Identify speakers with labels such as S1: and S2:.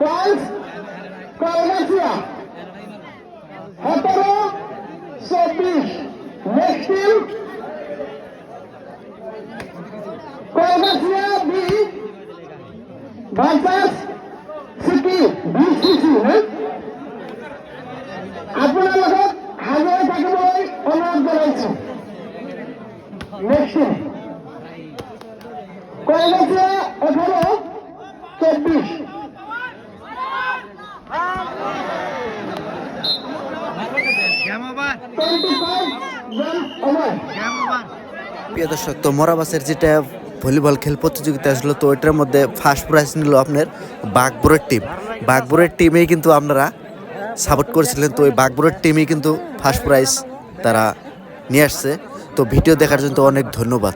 S1: Point Kolkata 17-24 next team Kolkata B versus city BCC. আপনার লগত হাজার থাকিবলৈ অনুরোধ জানাইছো। নেক্সট টিম কলকাতা 18-24
S2: প্রিয় দর্শক, তো মোরাবাসের যেটা ভলিবল খেল প্রতিযোগিতা আসলো, তো ওইটার মধ্যে ফার্স্ট প্রাইজ নিল আপনার বাঘপুরের টিম। বাঘপুরের টিমেই কিন্তু আপনারা সাপোর্ট করেছিলেন, তো ওই বাঘপুরের টিমই কিন্তু ফার্স্ট প্রাইজ তারা নিয়ে আসছে। তো ভিডিও দেখার জন্য অনেক ধন্যবাদ।